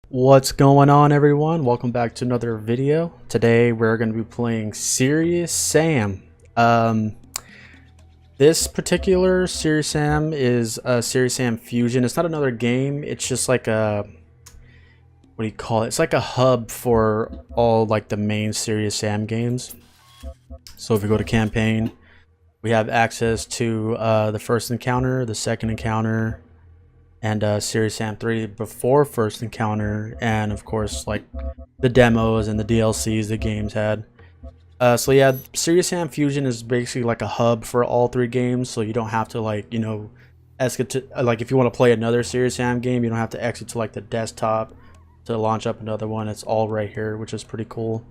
What's going on, everyone? Welcome back to another video. Today we're going to be playing Serious Sam. This particular Serious Sam is Serious Sam Fusion. It's not another game. It's just like a, what do you call it? It's like a hub for all like the main Serious Sam games. So if we go to campaign, we have access to the first encounter, the second encounter, and Serious Sam 3 before first encounter, and of course like the demos and the DLCs the games had. So yeah, Serious Sam Fusion is basically like a hub for all three games, so you don't have to like, you know, exit to like if you want to play another Serious Sam game, you don't have to exit to like the desktop to launch up another one. It's all right here, which is pretty cool.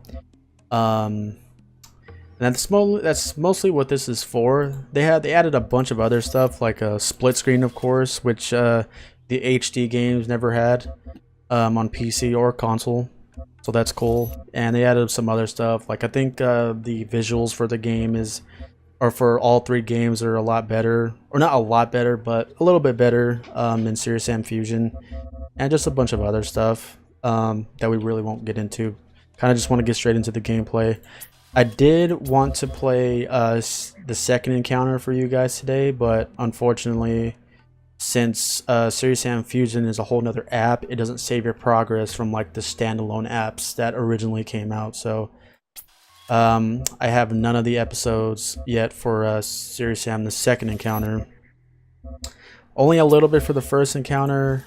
And that's mostly what this is for. They added a bunch of other stuff like a split screen, of course, which the HD games never had on PC or console, so that's cool. And they added some other stuff, like I think the visuals for the game or for all three games are a lot better, or not a lot better, but a little bit better in Serious Sam Fusion, and just a bunch of other stuff that we really won't get into. Kind of just want to get straight into the gameplay. I did want to play the second encounter for you guys today, but unfortunately, since Serious Sam Fusion is a whole nother app, it doesn't save your progress from like the standalone apps that originally came out. So I have none of the episodes yet for Serious Sam the second encounter. Only a little bit for the first encounter,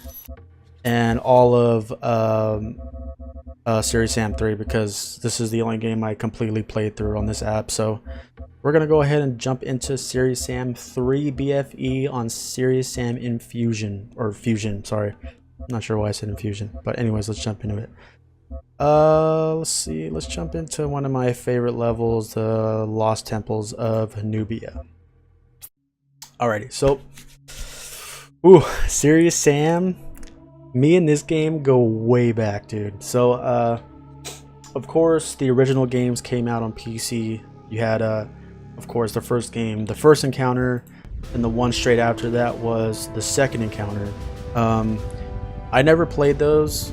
and all of Serious Sam 3, because this is the only game I completely played through on this app. So we're gonna go ahead and jump into Serious Sam 3 BFE on Serious Sam Infusion, or Fusion, sorry. I'm not sure why I said Infusion, but anyways, let's jump into it. Let's see, let's jump into one of my favorite levels, the Lost Temples of Nubia. Alrighty, so Serious Sam. Me and this game go way back, dude. So, of course, the original games came out on PC. You had, of course, the first game, the first encounter, and the one straight after that was the second encounter. I never played those.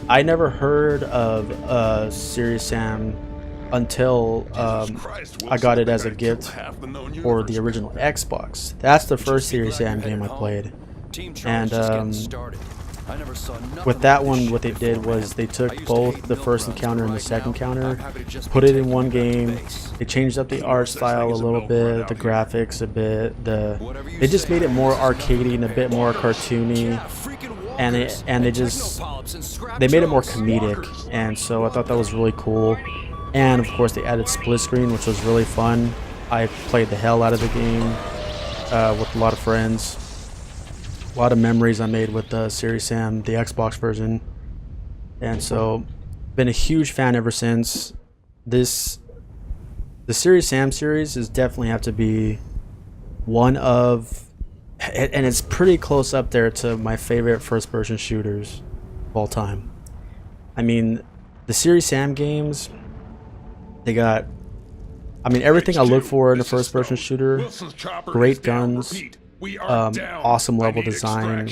I never heard of Serious Sam until I got it as a gift for the original Xbox. That's the first Serious Sam game I played. And with that one, what they did was they took both the first encounter and the second encounter, put it in one game. They changed up the art style a little bit, the graphics a bit. They just made it more arcadey and a bit more cartoony, and they made it more comedic. And so I thought that was really cool. And of course, they added split screen, which was really fun. I played the hell out of the game with a lot of friends. A lot of memories I made with Serious Sam, the Xbox version, and so been a huge fan ever since. The Serious Sam series is definitely have to be one of, and it's pretty close up there to my favorite first-person shooters of all time. I mean, the Serious Sam games, they got, I mean, everything I look for in a first-person shooter: great guns, awesome level design,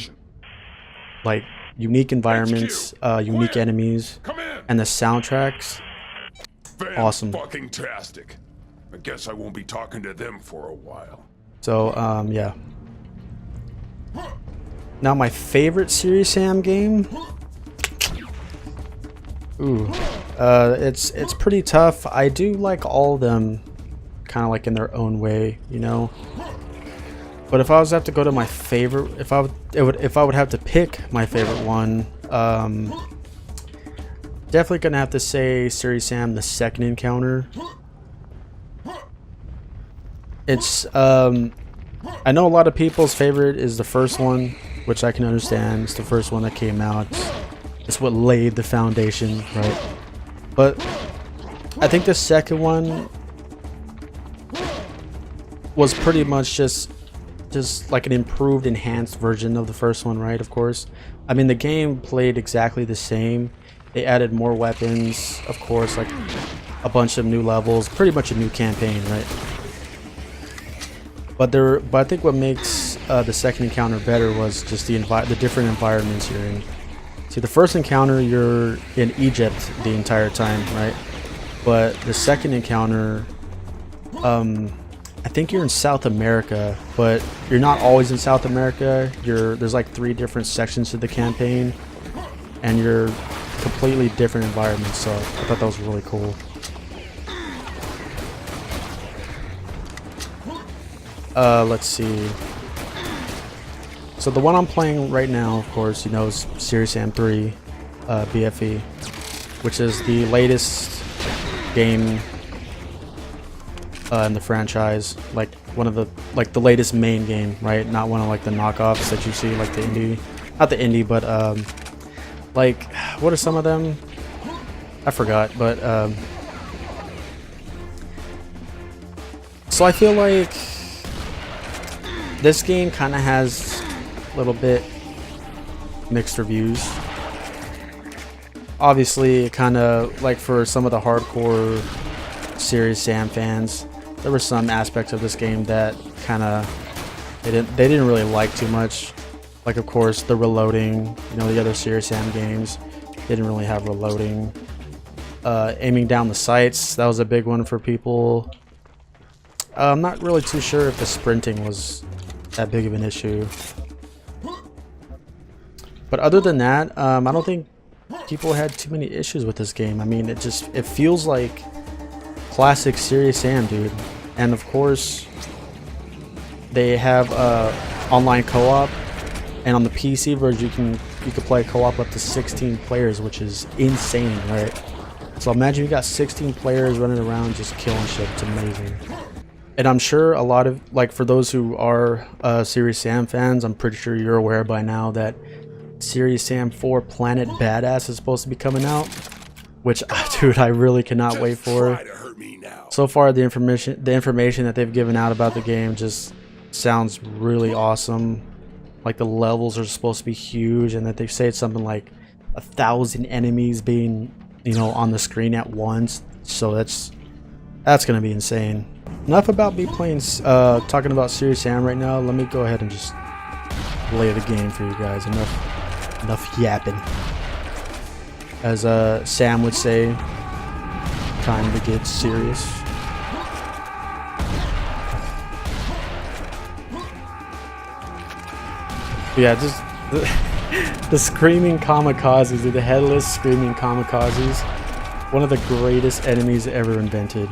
like unique environments, unique enemies, and the soundtracks, awesome. Fucking-tastic. I guess I won't be talking to them for a while. So yeah. Now my favorite Serious Sam game. It's pretty tough. I do like all of them, kind of like in their own way, you know. But if I was to have to go to my favorite, if I would have to pick my favorite one, definitely gonna have to say Serious Sam the second encounter. It's I know a lot of people's favorite is the first one, which I can understand. It's the first one that came out. It's what laid the foundation, right? But I think the second one was pretty much just like an improved, enhanced version of the first one, right? Of course. I mean, the game played exactly the same. They added more weapons, of course, like a bunch of new levels, pretty much a new campaign, right? But I think what makes the second encounter better was just the different environments you're in. See, the first encounter, you're in Egypt the entire time, right? But the second encounter, I think you're in South America, but you're not always in South America. There's like 3 different sections to the campaign, and you're completely different environments. So I thought that was really cool. Let's see. So the one I'm playing right now, of course, you know, is Serious Sam 3 BFE, which is the latest game in the franchise, like one of the latest main game, right? Not one of like the knockoffs that you see, like the indie, not the indie, but like what are some of them? I forgot, but so I feel like this game kind of has a little bit mixed reviews. Obviously, kind of like for some of the hardcore Serious Sam fans, there were some aspects of this game that kind of they didn't really like too much. Like, of course, the reloading. You know, the other Serious Sam games didn't really have reloading. Aiming down the sights, that was a big one for people. I'm not really too sure if the sprinting was that big of an issue. But other than that, I don't think people had too many issues with this game. I mean, it feels like classic Serious Sam, dude. And of course, they have online co-op, and on the PC version, you can play co-op up to 16 players, which is insane, right? So imagine you got 16 players running around just killing shit. It's amazing. And I'm sure a lot of, like, for those who are Serious Sam fans, I'm pretty sure you're aware by now that Serious Sam 4 Planet Badass is supposed to be coming out, which, dude, I really cannot wait for. So far, the information that they've given out about the game just sounds really awesome. Like, the levels are supposed to be huge, and that they say it's something like 1,000 enemies being, you know, on the screen at once. So that's gonna be insane. Enough about me playing, talking about Serious Sam right now. Let me go ahead and just play the game for you guys. Enough yapping. As Sam would say, time to get serious. Yeah, just the screaming kamikazes, the headless screaming kamikazes. One of the greatest enemies ever invented.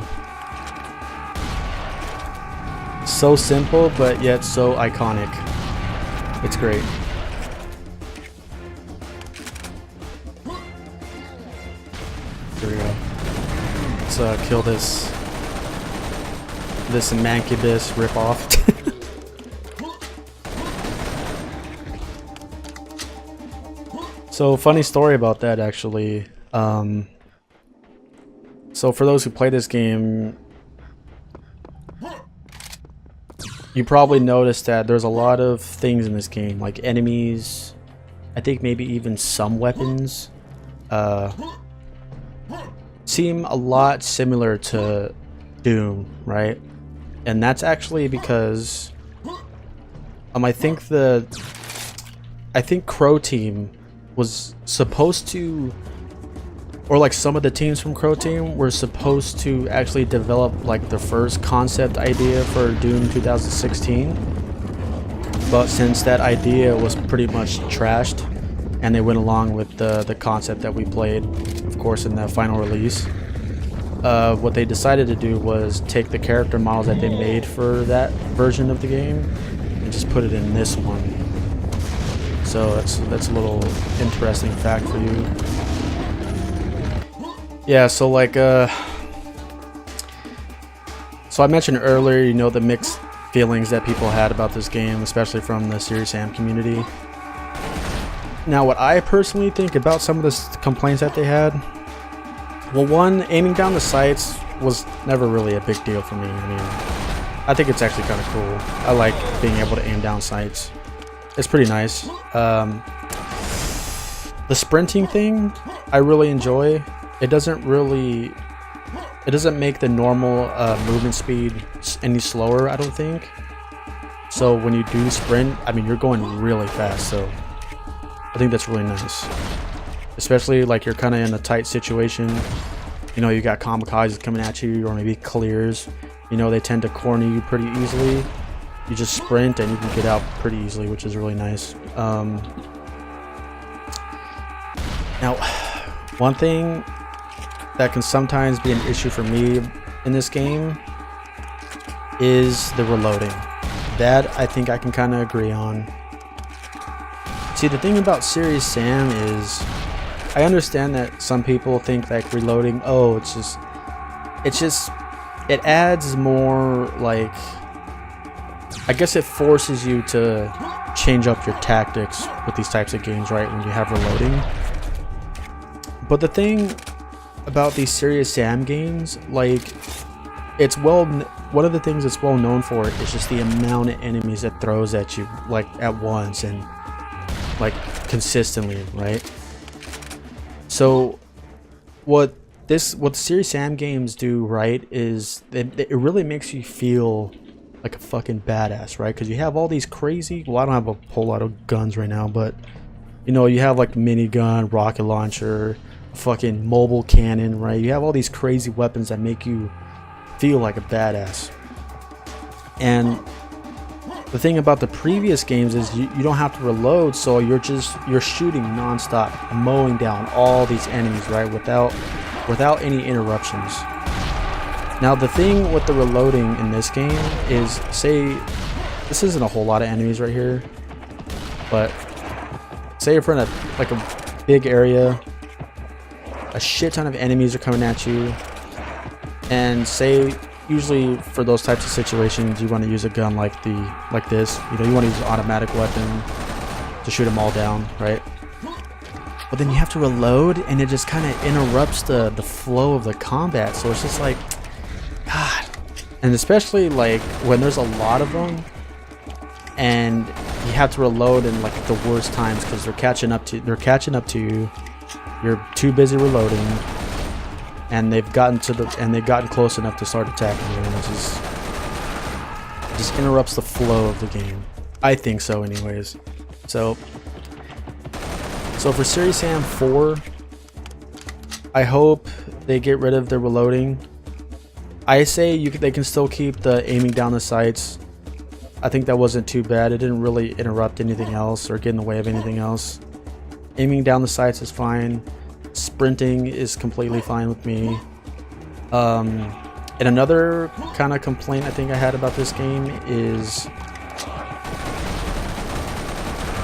So simple, but yet so iconic. It's great. Here we go. Let's kill this Mancubus ripoff. So, funny story about that, actually. So for those who play this game, you probably noticed that there's a lot of things in this game, like enemies, I think maybe even some weapons, seem a lot similar to Doom, right? And that's actually because I think Crow Team was supposed to, or like some of the teams from Crow Team were supposed to actually develop like the first concept idea for Doom 2016, but since that idea was pretty much trashed and they went along with the concept that we played, of course, in the final release, what they decided to do was take the character models that they made for that version of the game and just put it in this one. So that's a little interesting fact for you. Yeah, so like so I mentioned earlier, you know, the mixed feelings that people had about this game, especially from the Serious Sam community. Now, what I personally think about some of the complaints that they had, well, one, aiming down the sights was never really a big deal for me. I mean, I think it's actually kind of cool. I like being able to aim down sights. It's pretty nice. The sprinting thing, I really enjoy. It doesn't make the normal movement speed any slower, I don't think. So when you do sprint, I mean, you're going really fast, so I think that's really nice. especially like you're kind of in a tight situation. You know, you got kamikazes coming at you, or maybe clears. You know, they tend to corner you pretty easily. You just sprint and you can get out pretty easily, which is really nice. Now, one thing that can sometimes be an issue for me in this game is the reloading. That I think I can kind of agree on. See, the thing about Serious Sam is, I understand that some people think like reloading, oh, it adds more, like, I guess it forces you to change up your tactics with these types of games, right, when you have reloading. But the thing about these Serious Sam games, like, one of the things it's well known for is just the amount of enemies it throws at you, like, at once and like consistently, right? So what Serious Sam games do, right, is it really makes you feel like a fucking badass, right? Because you have all these crazy, well, I don't have a whole lot of guns right now, but you know, you have like minigun, rocket launcher, fucking mobile cannon, right? You have all these crazy weapons that make you feel like a badass. And the thing about the previous games is you don't have to reload, so you're shooting non-stop, mowing down all these enemies, right, without any interruptions. Now the thing with the reloading in this game is, say this isn't a whole lot of enemies right here, but say you're in like a big area, a shit ton of enemies are coming at you, and say, usually for those types of situations you want to use a gun like this, you know, you want to use an automatic weapon to shoot them all down, right? But then you have to reload and it just kind of interrupts the flow of the combat, so it's just like, God. And especially like when there's a lot of them and you have to reload in like the worst times because they're catching up to you, you're too busy reloading, and they've gotten close enough to start attacking you, and it just interrupts the flow of the game. I think so, anyways. So for Serious Sam 4, I hope they get rid of the reloading. I say they can still keep the aiming down the sights. I think that wasn't too bad. It didn't really interrupt anything else or get in the way of anything else. Aiming down the sights is fine. Sprinting is completely fine with me. And another kind of complaint I think I had about this game is,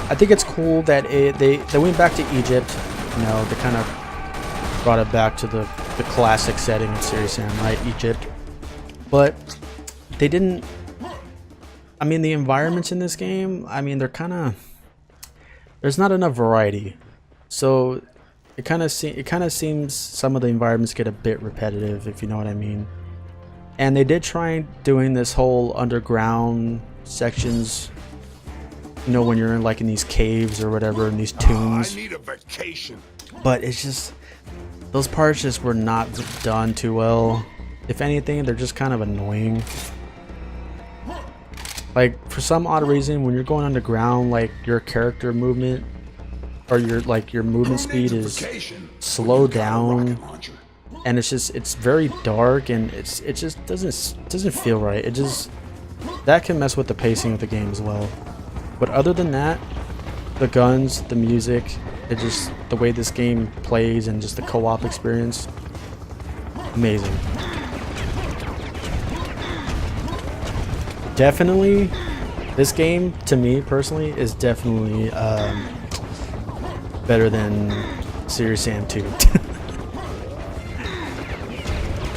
I think it's cool that they went back to Egypt. You know, they kind of brought it back to the classic setting of Serious Sam, right? Egypt. But they didn't. I mean, the environments in this game, I mean, they're kind of, there's not enough variety. So it kind of seems some of the environments get a bit repetitive, if you know what I mean. And they did try doing this whole underground sections, you know, when you're in like in these caves or whatever, in these tombs. I need a vacation. But it's just, those parts just were not done too well. If anything, they're just kind of annoying. Like, for some odd reason, when you're going underground, like your character movement or your movement speed is slowed down, and it's very dark, and it just doesn't feel right. That can mess with the pacing of the game as well. But other than that, the guns, the music, the way this game plays, and just the co-op experience, amazing. Definitely, this game to me personally is definitely better than Serious Sam 2.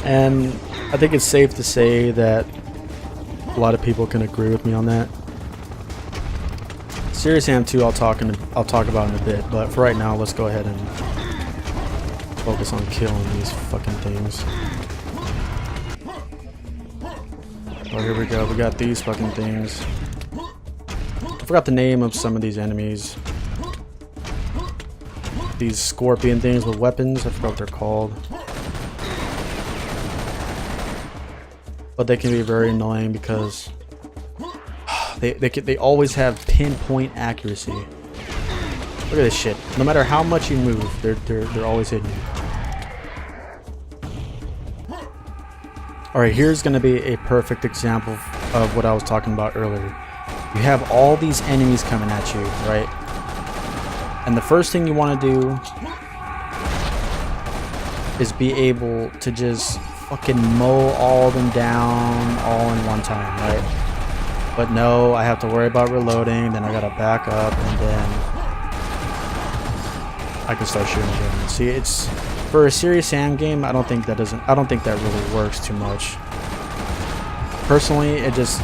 And I think it's safe to say that a lot of people can agree with me on that. Serious Sam 2 I'll talk about in a bit, but for right now, let's go ahead and focus on killing these fucking things. Oh, here we go. We got these fucking things. I forgot the name of some of these enemies. These scorpion things with weapons. I forgot what they're called. But they can be very annoying because they always have pinpoint accuracy. Look at this shit. No matter how much you move, they're always hitting you. Alright, here's gonna be a perfect example of what I was talking about earlier. You have all these enemies coming at you, right? And the first thing you want to do is be able to just fucking mow all of them down all in one time, right? But no, I have to worry about reloading, then I gotta back up, and then I can start shooting again. See, it's for a Serious Sam game. I don't think that really works too much. Personally, it just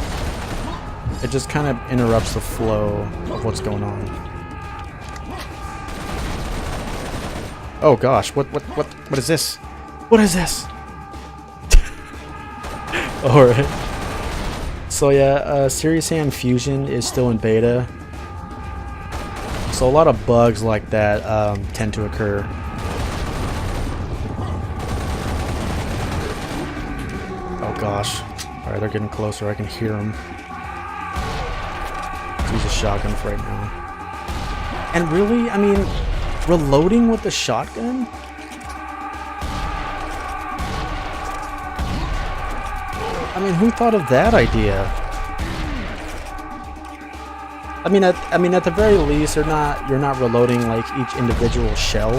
kind of interrupts the flow of what's going on. Oh gosh, what is this? What is this? Alright. So yeah, Serious Sam Fusion is still in beta. So a lot of bugs like that tend to occur. Oh gosh. Alright, they're getting closer. I can hear them. Let's use a shotgun for right now. And really, I mean, reloading with the shotgun? I mean, who thought of that idea? I mean, at the very least, you're not reloading like each individual shell.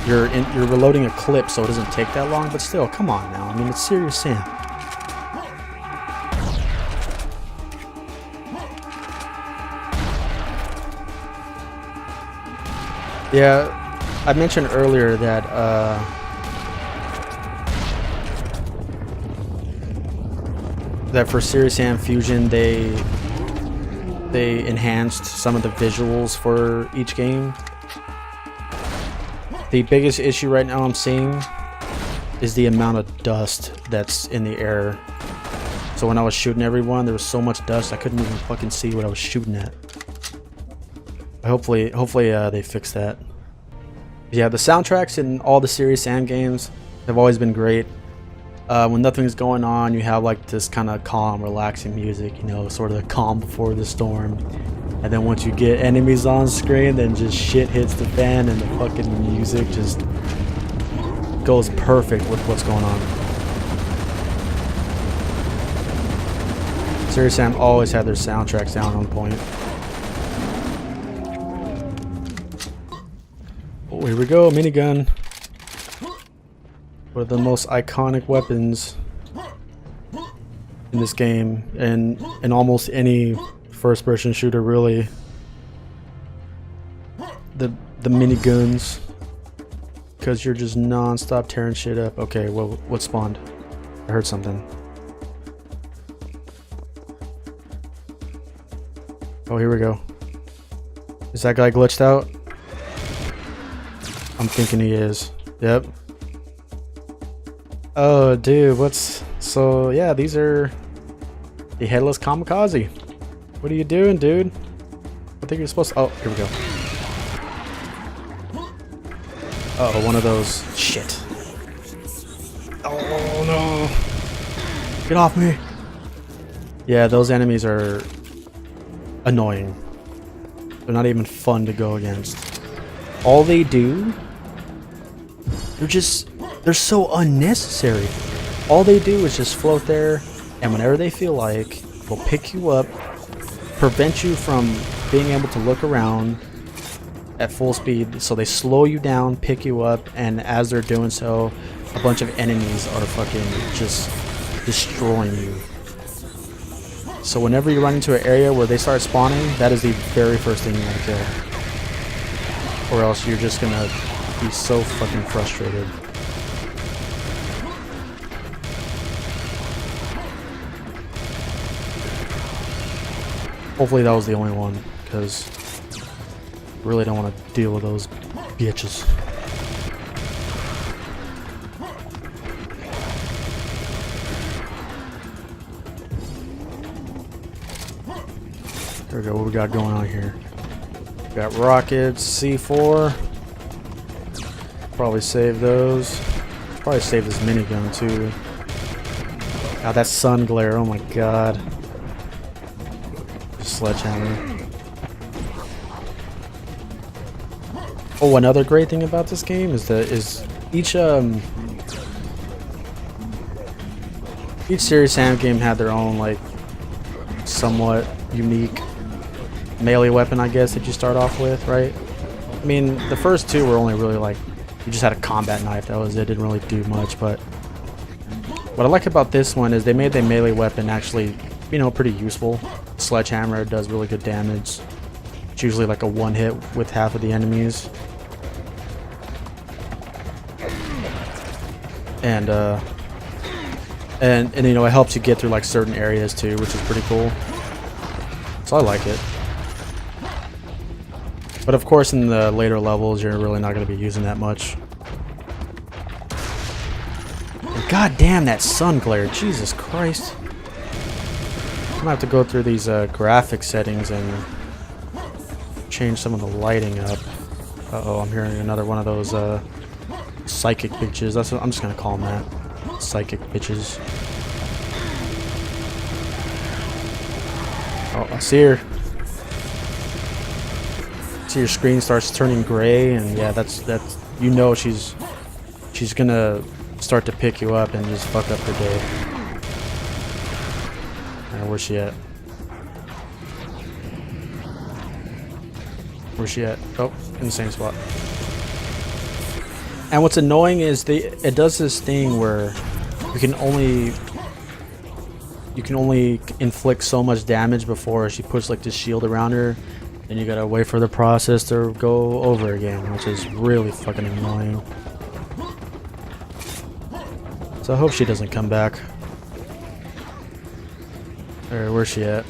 You're reloading a clip, so it doesn't take that long. But still, come on now. I mean, it's Serious Sam. Yeah, I mentioned earlier that that for Serious Sam Fusion they enhanced some of the visuals for each game. The biggest issue right now I'm seeing is the amount of dust that's in the air. So when I was shooting everyone, there was so much dust I couldn't even fucking see what I was shooting at. Hopefully they fix that. Yeah, the soundtracks in all the Serious Sam games have always been great. When nothing's going on, you have like this kind of calm, relaxing music, you know, sort of the calm before the storm. And then once you get enemies on screen, then just shit hits the fan and the fucking music just goes perfect with what's going on. Serious Sam always had their soundtracks down on point. Oh, here we go, minigun. One of the most iconic weapons in this game, and in almost any first-person shooter, really. The miniguns, because you're just non-stop tearing shit up. Okay, well, what spawned? I heard something. Oh, here we go. Is that guy glitched out? I'm thinking he is. Yep. Oh, dude, so yeah, these are the Headless Kamikaze. What are you doing, dude? I think you're supposed to... Oh, here we go. Uh-oh, one of those... Shit. Oh, no. Get off me. Yeah, those enemies are annoying. They're not even fun to go against. All they do... They're so unnecessary. All they do is just float there, and whenever they feel like, they'll pick you up, prevent you from being able to look around at full speed. So they slow you down, pick you up, and as they're doing so, a bunch of enemies are fucking just destroying you. So whenever you run into an area where they start spawning, that is the very first thing you want to kill. Or else you're just gonna be so fucking frustrated. Hopefully that was the only one, because I really don't want to deal with those bitches. There we go, what we got going on here? We got rockets, C4. Probably save those. Probably save this minigun too. God, that sun glare, oh my god. Sledgehammer. Oh, another great thing about this game is that each Serious Sam game had their own like somewhat unique melee weapon, I guess, that you start off with, right? I mean, the first two were only really like you just had a combat knife. That was it. Didn't really do much, but what I like about this one is they made the melee weapon actually, you know, pretty useful. Sledgehammer does really good damage. It's usually like a one hit with half of the enemies. And you know, it helps you get through like certain areas too, which is pretty cool. So I like it. But of course in the later levels you're really not going to be using that much. And god damn that sun glare, Jesus Christ. I'm gonna have to go through these graphic settings and change some of the lighting up. Uh-oh, I'm hearing another one of those psychic bitches. That's what I'm just gonna call them that. Psychic bitches. Oh, I see her. See your screen starts turning gray, and yeah, that's you know she's gonna start to pick you up and just fuck up her day. Where's she at? Where's she at? Oh, in the same spot. And what's annoying is it does this thing where you can only inflict so much damage before she puts like this shield around her, and you gotta wait for the process to go over again, which is really fucking annoying. So I hope she doesn't come back. Alright, where's she at?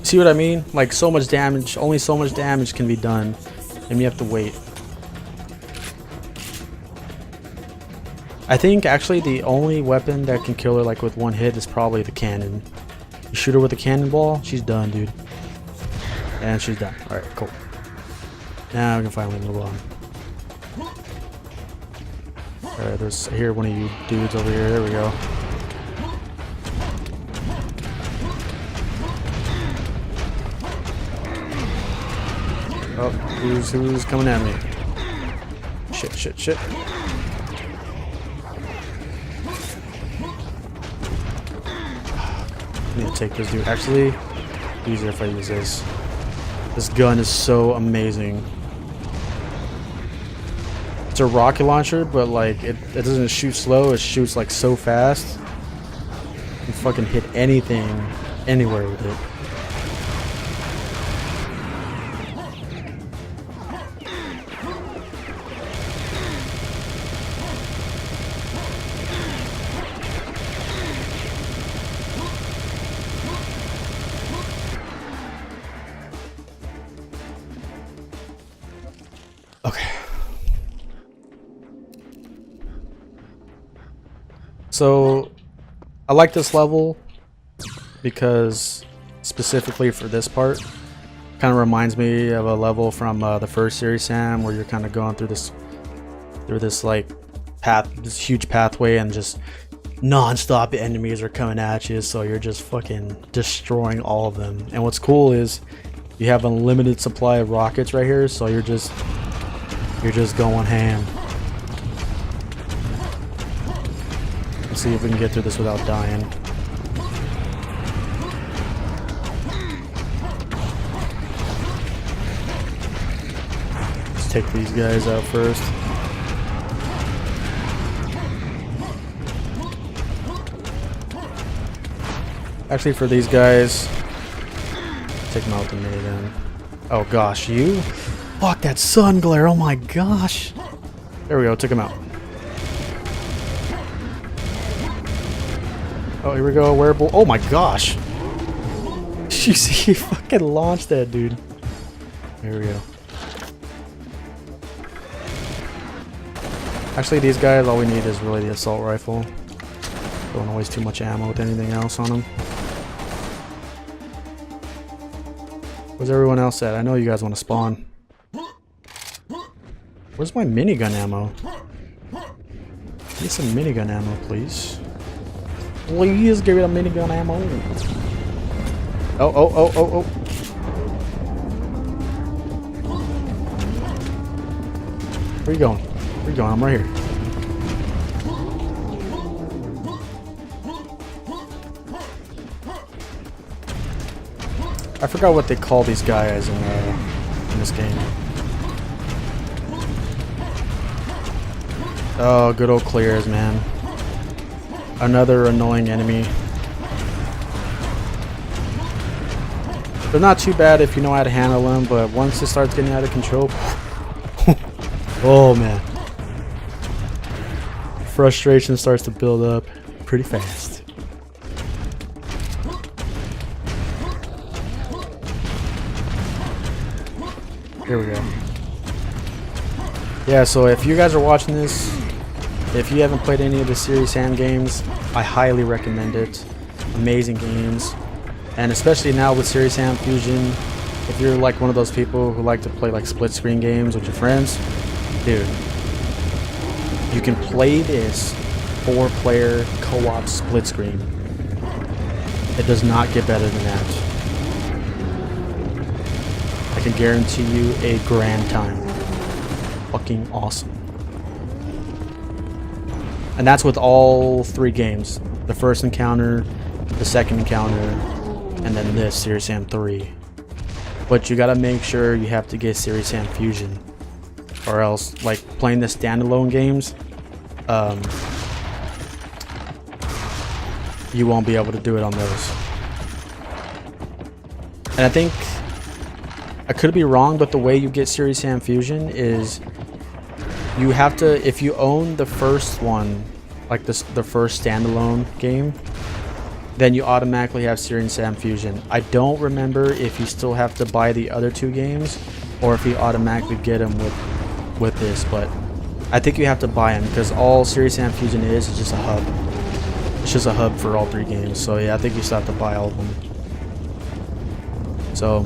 See what I mean? Like so much damage, only so much damage can be done, and you have to wait. I think actually the only weapon that can kill her like with one hit is probably the cannon. You shoot her with a cannonball, she's done, dude. And she's done. Alright, cool. Now we can finally move on. Alright, there's here one of you dudes over here. There we go. Oh, who's coming at me? Shit. I need to take this dude. Actually, easier if I use this. This gun is so amazing. It's a rocket launcher, but like it doesn't shoot slow, it shoots like so fast. You fucking hit anything, anywhere with it. Okay. So, I like this level because specifically for this part, kind of reminds me of a level from the first Serious Sam where you're kind of going through this like path, this huge pathway, and just non-stop enemies are coming at you, so you're just fucking destroying all of them. And what's cool is you have a limited supply of rockets right here, so you're just going ham. Let's see if we can get through this without dying. Let's take these guys out first. Actually, for these guys, take them out the minigun. Oh gosh, you? Fuck that sun glare, oh my gosh. There we go, took him out. Oh, here we go, wearable. Oh my gosh. You see, he fucking launched that dude. There we go. Actually, these guys, all we need is really the assault rifle. Don't waste too much ammo with anything else on them. Where's everyone else at? I know you guys want to spawn. Where's my minigun ammo? Need some minigun ammo, please. Please give me the minigun ammo. Oh. Where you going? Where you going? I'm right here. I forgot what they call these guys in this game. Oh, good old clears, man. Another annoying enemy. They're not too bad if you know how to handle them, but once it starts getting out of control, oh man, frustration starts to build up pretty fast. Here we go. Yeah, so if you guys are watching this, if you haven't played any of the Serious Sam games, I highly recommend it. Amazing games. And especially now with Serious Sam Fusion, if you're like one of those people who like to play like split screen games with your friends, dude, you can play this 4-player co-op split screen. It does not get better than that. I can guarantee you a grand time. Fucking awesome. And that's with all 3 games. The first encounter, the second encounter, and then this, Serious Sam 3. But you gotta make sure you have to get Serious Sam Fusion. Or else, like, playing the standalone games, you won't be able to do it on those. And I think, I could be wrong, but the way you get Serious Sam Fusion is you have to, if you own the first one, like the first standalone game, then you automatically have Serious Sam Fusion. I don't remember if you still have to buy the other 2 games or if you automatically get them with this, but I think you have to buy them because all Serious Sam Fusion is just a hub. It's just a hub for all 3 games. So yeah, I think you still have to buy all of them. So,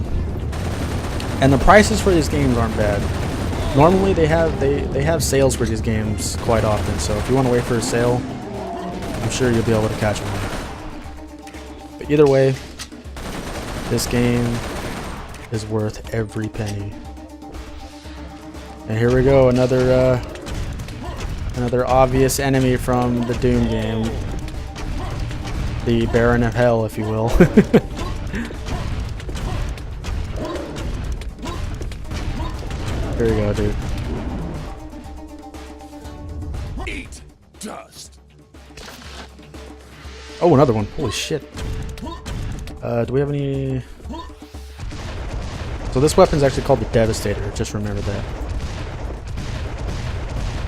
and the prices for these games aren't bad. Normally they have sales for these games quite often. So if you want to wait for a sale, I'm sure you'll be able to catch one. But either way, this game is worth every penny. And here we go, another obvious enemy from the Doom game. The Baron of Hell, if you will. Here we go, dude. Eat dust. Oh, another one. Holy shit. Do we have any... So this weapon's actually called the Devastator. Just remember that.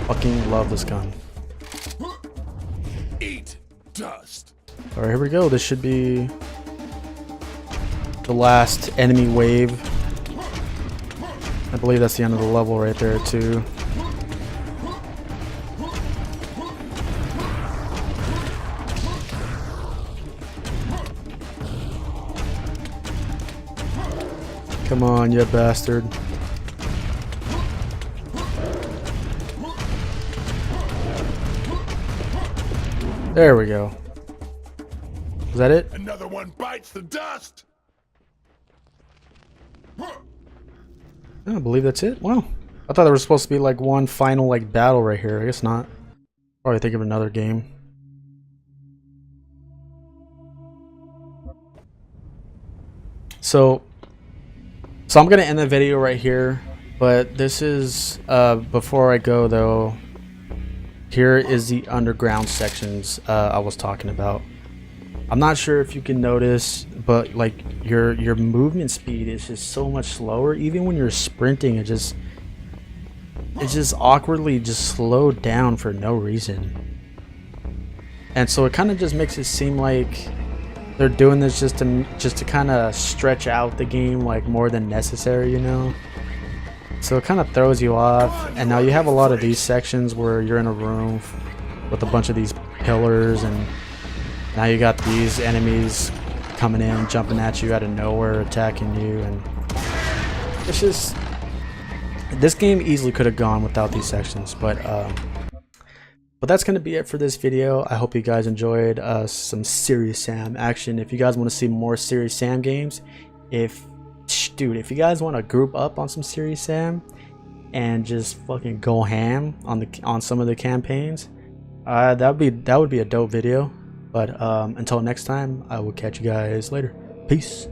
Fucking love this gun. Eat dust. Alright, here we go. This should be the last enemy wave. I believe that's the end of the level right there, too. Come on, you bastard. There we go. Is that it? Another one bites the dust. I believe that's it. Wow. I thought there was supposed to be like one final like battle right here. I guess not. Probably think of another game. So I'm gonna end the video right here, but this is before I go though, here is the underground sections I was talking about. I'm not sure if you can notice, but like your movement speed is just so much slower. Even when you're sprinting, it just awkwardly just slowed down for no reason. And so it kind of just makes it seem like they're doing this just to kind of stretch out the game like more than necessary, you know. So it kind of throws you off. And now you have a lot of these sections where you're in a room with a bunch of these pillars, and now you got these enemies coming in, jumping at you out of nowhere, attacking you, and it's just, this game easily could have gone without these sections, but that's going to be it for this video. I hope you guys enjoyed some Serious Sam action. If you guys want to see more Serious Sam games, if you guys want to group up on some Serious Sam, and just fucking go ham on some of the campaigns, that would be a dope video. But until next time, I will catch you guys later. Peace.